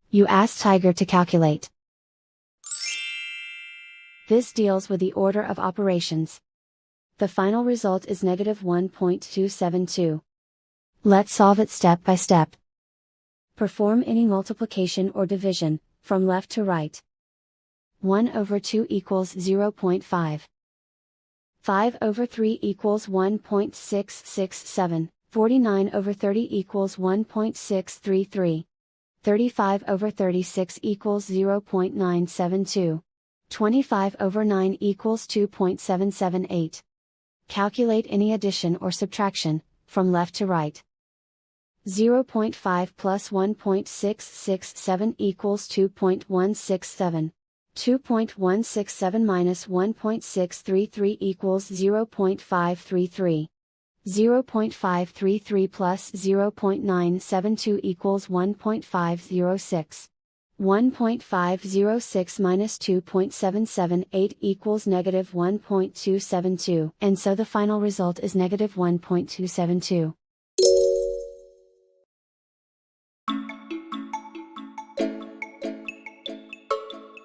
You ask Tiger to calculate. This deals with the order of operations. The final result is negative 1.272. Let's solve it step by step. Perform any multiplication or division, from left to right. 1 over 2 equals 0.5. 5 over 3 equals 1.667, 49 over 30 equals 1.633. 35 over 36 equals 0.972. 25 over 9 equals 2.778. Calculate any addition or subtraction, from left to right. 0.5 plus 1.667 equals 2.167. 2.167 minus 1.633 equals 0.533. 0.533 plus 0.972 equals 1.506. 1.506 minus 2.778 equals negative 1.272. And so the final result is negative 1.272.